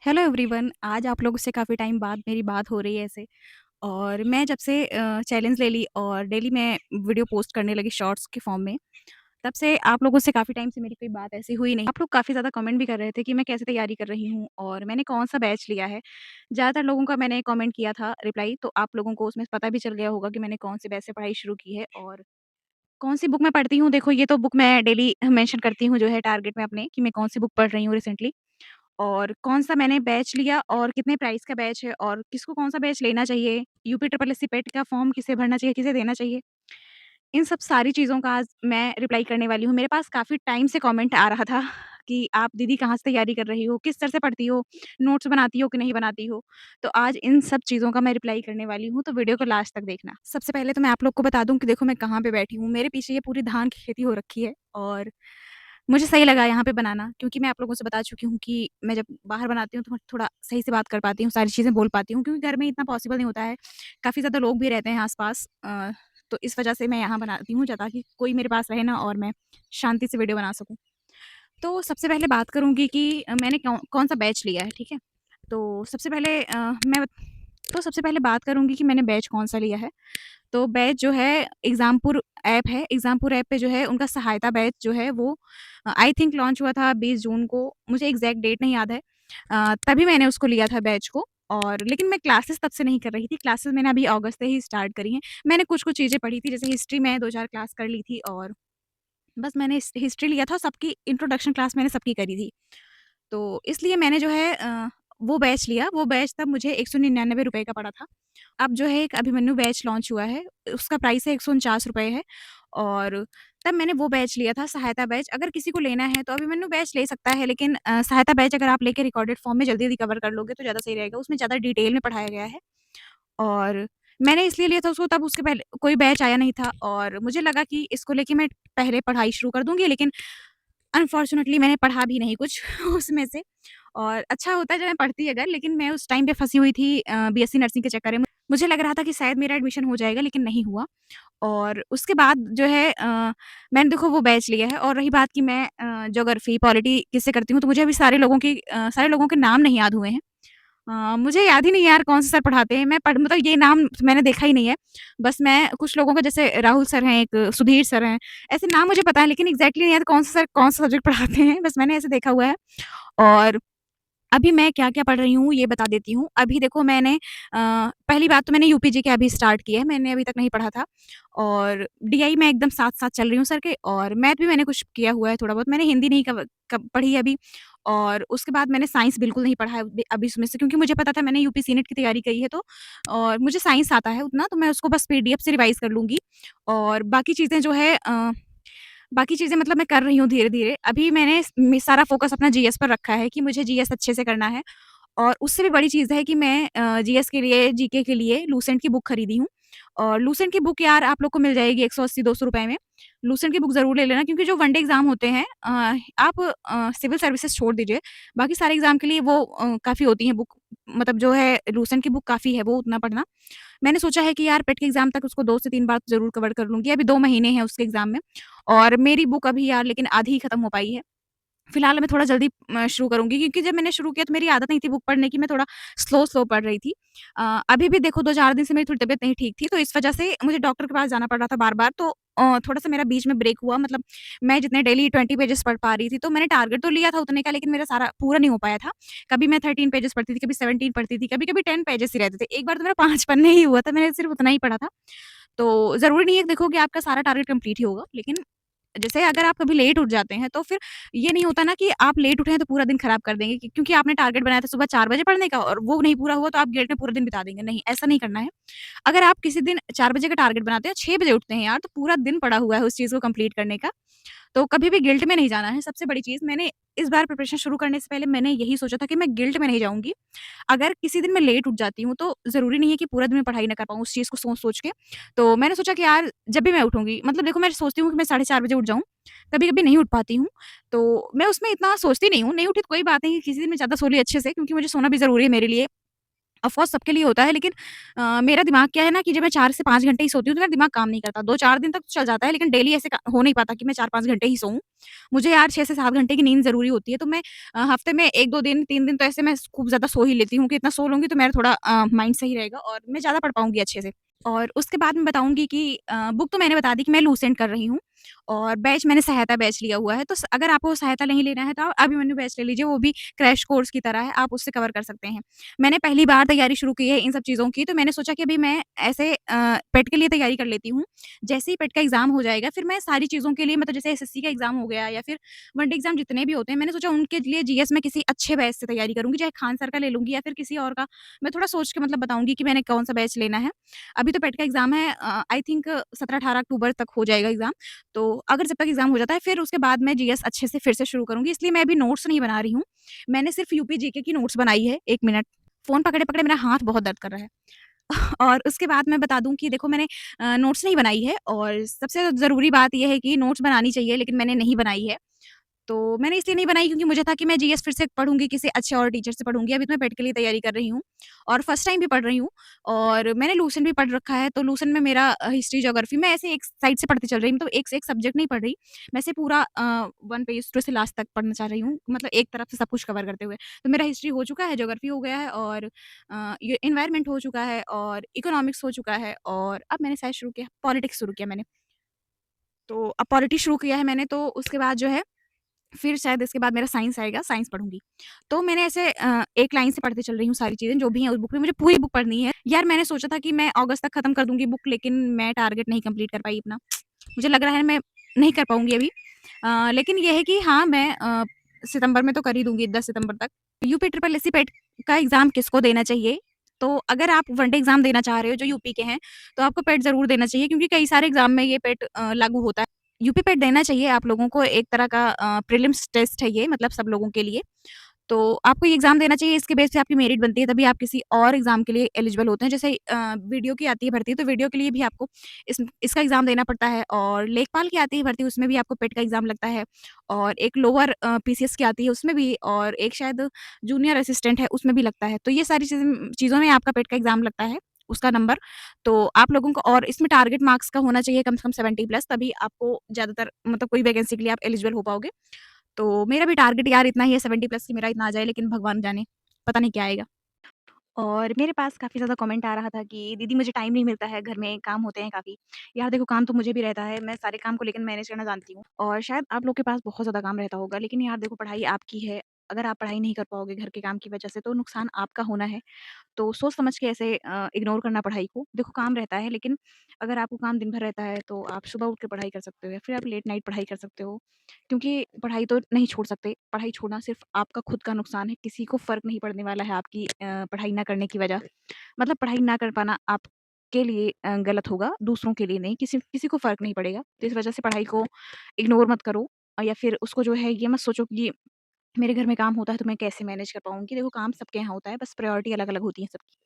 Hello everyone, आज आप लोगों से काफ़ी टाइम बाद मेरी बात हो रही है ऐसे। और मैं जब से चैलेंज ले ली और डेली मैं वीडियो पोस्ट करने लगी शॉर्ट्स के फॉर्म में, तब से आप लोगों से काफ़ी टाइम से मेरी कोई बात ऐसी हुई नहीं। आप लोग काफ़ी ज़्यादा कमेंट भी कर रहे थे कि मैं कैसे तैयारी कर रही हूँ और मैंने कौन-सा बैच लिया है। ज़्यादातर लोगों का मैंने कमेंट किया था रिप्लाई, तो आप लोगों को उसमें पता भी चल गया होगा कि मैंने कौन-से बैच से पढ़ाई शुरू की है और कौन-सी बुक मैं पढ़ती हूँ। देखो, ये तो बुक मैं डेली मेंशन करती हूँ जो है टारगेट में अपने, कि मैं कौन-सी बुक पढ़ रही हूँ रिसेंटली। और कौन-सा मैंने बैच लिया और कितने प्राइस का बैच है और किसको कौन-सा बैच लेना चाहिए, यूपी ट्रिपल एससी पेट का फॉर्म किसे भरना चाहिए, किसे देना चाहिए। इन सब सारी चीज़ों का आज मैं रिप्लाई करने वाली हूँ। मेरे पास काफ़ी टाइम से कमेंट आ रहा था कि आप दीदी कहाँ से तैयारी कर रही हो? किस तरह से पढ़ती हो? नोट्स बनाती हो कि नहीं बनाती हो? तो आज इन सब चीज़ों का मैं रिप्लाई करने वाली हूँ, तो वीडियो को लास्ट तक देखना। सबसे पहले तो मैं आप लोग को बता दूँ कि देखो मैं कहाँ पे बैठी हूँ। मेरे पीछे ये पूरी धान की खेती हो रखी है और मुझे सही लगा यहाँ पे बनाना, क्योंकि मैं आप लोगों से बता चुकी हूँ कि मैं जब बाहर बनाती हूँ तो थोड़ा सही से बात कर पाती हूँ, सारी चीज़ें बोल पाती हूँ, क्योंकि घर में इतना पॉसिबल नहीं होता है। काफ़ी ज़्यादा लोग भी रहते हैं आस-पास, तो इस वजह से मैं यहाँ बनाती हूँ ताकि कोई मेरे पास रहे ना और मैं शांति से वीडियो बना सकूँ। तो सबसे पहले बात करूँगी कि मैंने कौन-सा बैच लिया है, ठीक है? तो सबसे पहले सबसे पहले बात करूँगी कि मैंने बैच कौन-सा लिया है। तो बैच जो है एग्ज़ामपुर ऐप है, एग्ज़ामपुर ऐप पे जो है उनका सहायता बैच जो है वो आई थिंक लॉन्च हुआ था 20 जून को, मुझे एग्ज़ैक्ट डेट नहीं याद है। तभी मैंने उसको लिया था बैच को, और लेकिन मैं क्लासेस तब से नहीं कर रही थी, क्लासेस मैंने अभी अगस्त से ही स्टार्ट करी हैं। मैंने कुछ-कुछ चीज़ें पढ़ी थी, जैसे हिस्ट्री में 2-4 क्लास कर ली थी और बस मैंने हिस्ट्री लिया था, सबकी इंट्रोडक्शन क्लास मैंने सबकी करी थी। तो इसलिए मैंने जो है वो बैच लिया, वो बैच तब मुझे ₹199 का पड़ा था। अब जो है एक अभिमन्यु बैच लॉन्च हुआ है, उसका प्राइस है ₹149 है और तब मैंने वो बैच लिया था, सहायता बैच। अगर किसी को लेना है तो अभिमन्यु बैच ले सकता है, लेकिन सहायता बैच अगर आप लेके रिकॉर्डेड फॉर्म में जल्दी-जल्दी कवर कर लोगे तो ज़्यादा सही रहेगा, उसमें ज़्यादा डिटेल में पढ़ाया गया है। और मैंने इसलिए लिया था उसको, तब उसके पहले कोई बैच आया नहीं था और मुझे लगा कि इसको लेके मैं पहले पढ़ाई शुरू कर दूँगी, लेकिन अनफॉर्च्यूनेटली मैंने पढ़ा भी नहीं कुछ उसमें से। और अच्छा होता है जब मैं पढ़ती अगर, लेकिन मैं उस टाइम पे फँसी हुई थी बीएससी नर्सिंग के चक्कर में। मुझे लग रहा था कि शायद मेरा एडमिशन हो जाएगा, लेकिन नहीं हुआ। और उसके बाद जो है मैंने देखो वो बैच लिया है। और रही बात कि मैं ज्योग्राफी, पॉलिटी किससे करती हूँ, तो मुझे अभी सारे लोगों के नाम नहीं याद हुए हैं। मुझे याद ही नहीं है यार कौन से सर पढ़ाते हैं। मैं पढ़ मतलब ये नाम मैंने देखा ही नहीं है। बस मैं कुछ लोगों को, जैसे राहुल सर हैं, एक सुधीर सर हैं, ऐसे नाम मुझे पता है, लेकिन एग्ज़ैक्टली नहीं याद कौन-सा सर कौन-सा सब्जेक्ट पढ़ाते हैं, बस मैंने ऐसे देखा हुआ है। और अभी मैं क्या-क्या पढ़ रही हूँ, ये बता देती हूँ। अभी देखो मैंने पहली बात तो मैंने यूपीजी के अभी स्टार्ट किया है, मैंने अभी तक नहीं पढ़ा था। और डीआई मैं एकदम साथ-साथ चल रही हूँ सर के, और मैथ भी मैंने कुछ किया हुआ है थोड़ा बहुत। मैंने हिंदी नहीं कब कब पढ़ी है अभी। और उसके बाद मैंने साइंस बिल्कुल नहीं पढ़ा है अभी इसमें से, क्योंकि मुझे पता था मैंने यूपी सीनेट की तैयारी करी है तो, और मुझे साइंस आता है उतना, तो मैं उसको बस पीडीएफ से रिवाइज़ कर लूँगी। और बाकी चीज़ें मतलब मैं कर रही हूँ धीरे-धीरे। अभी मैंने सारा फ़ोकस अपना जीएस पर रखा है कि मुझे जीएस अच्छे से करना है। और उससे भी बड़ी चीज़ है कि मैं जीएस के लिए, जीके के लिए लूसेंट की बुक खरीदी हूँ। और लूसेंट की बुक यार आप लोग को मिल जाएगी 180-200 रुपए में। लूसेंट की बुक ज़रूर ले लेना, क्योंकि जो वन डे एग्ज़ाम होते हैं, आप सिविल सर्विसेज़ छोड़ दीजिए, बाकी सारे एग्ज़ाम के लिए वो काफ़ी होती हैं बुक। मतलब जो है लूसेंट की बुक काफ़ी है वो उतना पढ़ना। मैंने सोचा है कि यार पेट के एग्ज़ाम तक उसको 2 से 3 बार तो ज़रूर कवर कर लूँगी। अभी 2 महीने हैं उसके एग्ज़ाम में, और मेरी बुक अभी यार लेकिन आधी ही खत्म हो पाई है। फिलहाल मैं थोड़ा जल्दी शुरू करूँगी, क्योंकि जब मैंने शुरू किया तो मेरी आदत नहीं थी बुक पढ़ने की, मैं थोड़ा स्लो-स्लो पढ़ रही थी। अभी भी देखो 2-4 दिन से मेरी थोड़ी तबीयत नहीं ठीक थी, तो इस वजह से मुझे डॉक्टर के पास जाना पड़ रहा था बार-बार, तो थोड़ा-सा मेरा बीच में ब्रेक हुआ। मतलब मैं जितने डेली 20 पेजेज़ पढ़ पा रही थी, तो मैंने टारगेट तो लिया था उतने का, लेकिन मेरा सारा पूरा नहीं हो पाया था। कभी मैं 13 पेजेज़ पढ़ती थी, कभी 17 पढ़ती थी, कभी-कभी 10 पेजेज़ ही रहते थे। एक बार तो मेरा 5 पन्ने ही हुआ था, मैंने सिर्फ़ उतना ही पढ़ा था। तो ज़रूरी नहीं है देखो कि आपका सारा टारगेट कंप्लीट ही होगा, लेकिन जैसे अगर आप कभी लेट उठ जाते हैं, तो फिर ये नहीं होता ना कि आप लेट उठे हैं तो पूरा दिन खराब कर देंगे, क्योंकि आपने टारगेट बनाया था सुबह 4 बजे पढ़ने का और वो नहीं पूरा हुआ तो आप गिल्ट में पूरा दिन बिता देंगे। नहीं, ऐसा नहीं करना है। अगर आप किसी दिन 4 बजे का टारगेट बनाते हैं, 6 बजे उठते हैं यार, तो पूरा दिन पड़ा हुआ है उस चीज़ को कंप्लीट करने का। तो कभी भी गिल्ट में नहीं जाना है। सबसे बड़ी चीज़, मैंने इस बार प्रिपरेशन शुरू करने से पहले मैंने यही सोचा था कि मैं गिल्ट में नहीं जाऊँगी। अगर किसी दिन मैं लेट उठ जाती हूँ, तो ज़रूरी नहीं है कि पूरा दिन मैं पढ़ाई ना कर पाऊँ उस चीज़ को सोच-सोच के। तो मैंने सोचा कि यार जब भी मैं उठूँगी, मतलब देखो मैं सोचती हूँ कि मैं साढ़े 4 बजे उठ जाऊँ, कभी-कभी नहीं उठ पाती हूँ, तो मैं उसमें इतना सोचती नहीं हूँ, नहीं उठी तो कोई बात नहीं, किसी दिन मैं ज़्यादा सो ली अच्छे से, क्योंकि मुझे सोना भी ज़रूरी है मेरे लिए। ऑफ़ कोर्स सबके लिए होता है, लेकिन मेरा दिमाग क्या है ना कि जब मैं 4 से 5 घंटे ही सोती हूँ तो मेरा दिमाग काम नहीं करता। 2-4 दिन तक तो चल जाता है, लेकिन डेली ऐसे हो नहीं पाता कि मैं 4-5 घंटे ही सोऊँ। मुझे यार 6 से 7 घंटे की नींद ज़रूरी होती है, तो मैं हफ़्ते में 1-2 दिन, 3 दिन तो ऐसे मैं खूब ज़्यादा सो ही लेती हूँ कि इतना सो लूँगी तो मेरा थोड़ा माइंड सही रहेगा और मैं ज़्यादा पढ़ पाऊँगी अच्छे से। और उसके बाद मैं बताऊँगी कि बुक तो मैंने बता दी कि मैं लूसेंट कर रही हूँ और बैच मैंने सहायता बैच लिया हुआ है। तो अगर आपको सहायता नहीं लेना है तो आप अभिमन्यु बैच ले लीजिए, वो भी क्रैश कोर्स की तरह है, आप उससे कवर कर सकते हैं। मैंने पहली बार तैयारी शुरू की है इन सब चीज़ों की, तो मैंने सोचा कि अभी मैं ऐसे पेट के लिए तैयारी कर लेती हूँ। जैसे ही पेट का एग्ज़ाम हो जाएगा, फिर मैं सारी चीज़ों के लिए मतलब जैसे एसएससी का एग्ज़ाम हो गया या फिर वन डे एग्ज़ाम जितने भी होते हैं, मैंने सोचा उनके लिए जीएस में किसी अच्छे बैच से तैयारी करूँगी, चाहे खान सर का ले लूँगी या फिर किसी और का। मैं थोड़ा सोच के मतलब बताऊँगी कि मैंने कौन-सा बैच लेना है। अभी तो पेट का एग्ज़ाम है, आई थिंक 17-18 अक्टूबर तक हो जाएगा एग्ज़ाम। तो अगर जब तक एग्ज़ाम हो जाता है, फिर उसके बाद मैं जीएस अच्छे से फिर से शुरू करूँगी, इसलिए मैं अभी नोट्स नहीं बना रही हूँ। मैंने सिर्फ़ यूपी जीके की नोट्स बनाई है। 1 मिनट, फ़ोन पकड़े-पकड़े मेरा हाथ बहुत दर्द कर रहा है। और उसके बाद मैं बता दूँ कि देखो मैंने नोट्स नहीं बनाई है और सबसे ज़रूरी बात ये है कि नोट्स बनानी चाहिए, लेकिन मैंने नहीं बनाई है। तो मैंने इसलिए नहीं बनाई क्योंकि मुझे था कि मैं जीएस फिर से पढ़ूँगी, किसी अच्छे और टीचर से पढ़ूँगी। अभी तो मैं पेट के लिए तैयारी कर रही हूँ और फर्स्ट टाइम भी पढ़ रही हूँ और मैंने लूसेंट भी पढ़ रखा है, तो लूसेंट में मेरा हिस्ट्री, ज्योग्राफी मैं ऐसे एक साइड से पढ़ती चल रही हूँ, मतलब एक से एक सब्जेक्ट नहीं पढ़ रही। मैं ऐसे पूरा 1 पेज टू से लास्ट तक पढ़ना चाह रही हूँ, मतलब एक तरफ से सब कुछ कवर करते हुए। तो मेरा हिस्ट्री हो चुका है, ज्योग्राफी हो गया है और ये एनवायरनमेंट हो चुका है और इकोनॉमिक्स हो चुका है और अब मैंने शायद शुरू किया पॉलिटिक्स शुरू किया मैंने। तो अब पॉलिटिक्स शुरू किया है मैंने, तो उसके बाद जो है फिर शायद इसके बाद मेरा साइंस आएगा, साइंस पढ़ूँगी। तो मैंने ऐसे एक लाइन से पढ़ते चल रही हूँ सारी चीज़ें जो भी हैं उस बुक में, मुझे पूरी बुक पढ़नी है। यार मैंने सोचा था कि मैं अगस्त तक खत्म कर दूँगी बुक, लेकिन मैं टारगेट नहीं कंप्लीट कर पाई अपना। मुझे लग रहा है मैं नहीं कर पाऊँगी अभी। लेकिन ये है कि हाँ, मैं सितंबर में तो कर ही दूँगी, 10 सितंबर तक। यूपी ट्रिपल एससी पेट का एग्ज़ाम किसको देना चाहिए? तो अगर आप वन डे एग्ज़ाम देना चाह रहे हो जो यूपी के हैं, तो आपको पेट ज़रूर देना चाहिए क्योंकि कई सारे एग्ज़ाम में ये पेट लागू होता है। यूपी पेट देना चाहिए आप लोगों को, एक तरह का प्रीलिम्स टेस्ट है ये, मतलब सब लोगों के लिए। तो आपको ये एग्ज़ाम देना चाहिए, इसके बेस पे आपकी मेरिट बनती है, तभी आप किसी और एग्ज़ाम के लिए एलिजिबल होते हैं। जैसे वीडियो की आती है भर्ती, तो वीडियो के लिए भी आपको इसका एग्ज़ाम देना पड़ता है और लेखपाल की आती है भर्ती, उसमें भी आपको पेट का एग्ज़ाम लगता है और एक लोअर पीसीएस की आती है, उसमें भी, और एक शायद जूनियर असिस्टेंट है, उसमें भी लगता है। तो ये सारी चीज़ों में आपका पेट का एग्ज़ाम लगता है, उसका नंबर। तो आप लोगों को, और इसमें टारगेट मार्क्स का होना चाहिए कम से कम 70 प्लस, तभी आपको ज़्यादातर मतलब कोई वैकेंसी के लिए आप एलिजिबल हो पाओगे। तो मेरा भी टारगेट यार इतना ही है 70 प्लस कि मेरा इतना आ जाए, लेकिन भगवान जाने, पता नहीं क्या आएगा। और मेरे पास काफ़ी ज़्यादा कमेंट आ रहा था कि दीदी मुझे टाइम नहीं मिलता है, घर में काम होते हैं काफ़ी। यार देखो काम तो मुझे भी रहता है, मैं सारे काम को लेकिन मैनेज करना जानती हूँ और शायद आप लोग के पास बहुत ज़्यादा काम रहता होगा, लेकिन यार देखो पढ़ाई आपकी है, अगर आप पढ़ाई नहीं कर पाओगे घर के काम की वजह से तो नुकसान आपका होना है। तो सोच समझ के ऐसे इग्नोर करना पढ़ाई को। देखो काम रहता है, लेकिन अगर आपको काम दिन भर रहता है तो आप सुबह उठ के पढ़ाई कर सकते हो या फिर आप लेट नाइट पढ़ाई कर सकते हो। क्योंकि पढ़ाई तो नहीं छोड़ सकते, पढ़ाई छोड़ना सिर्फ़ आपका खुद का नुकसान है, किसी को फ़र्क नहीं पड़ने वाला है आपकी पढ़ाई ना करने की वजह। मतलब पढ़ाई ना कर पाना आपके लिए गलत होगा, दूसरों के लिए नहीं, किसी किसी को फ़र्क नहीं पड़ेगा। तो इस वजह से पढ़ाई को इग्नोर मत करो या फिर उसको जो है ये मत सोचो कि मेरे घर में काम होता है तो मैं कैसे मैनेज कर पाऊँगी। देखो काम सबके यहाँ होता है, बस प्रायोरिटी अलग-अलग होती है सबकी।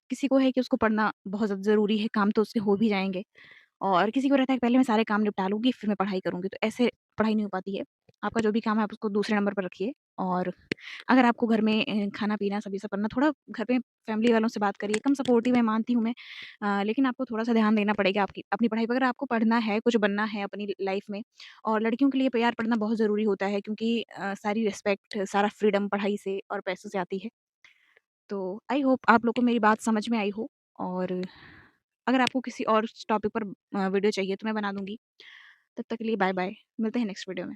किसी को है कि उसको पढ़ना बहुत ज़्यादा ज़रूरी है, काम तो उसके हो भी जाएँगे। और किसी को रहता है कि पहले मैं सारे काम निपटा लूँगी, फिर मैं पढ़ाई करूँगी, तो ऐसे पढ़ाई नहीं हो पाती है। आपका जो भी काम है आप उसको दूसरे नंबर पर रखिए और अगर आपको घर में खाना-पीना सब ये सब करना, थोड़ा घर पे फैमिली वालों से बात करिए, कम सपोर्टिव है मानती हूँ मैं, लेकिन आपको थोड़ा-सा ध्यान देना पड़ेगा आपकी अपनी पढ़ाई पे। अगर आपको पढ़ना है, कुछ बनना है अपनी लाइफ़ में, और लड़कियों के लिए प्यार पढ़ना बहुत ज़रूरी होता है क्योंकि सारी रिस्पेक्ट, सारा फ्रीडम पढ़ाई से और पैसों से आती है। तो आई होप आप लोग को मेरी बात समझ में आई हो, और अगर आपको किसी और टॉपिक पर वीडियो चाहिए तो मैं बना दूँगी। तब तक के लिए बाय-बाय। मिलते हैं नेक्स्ट वीडियो में।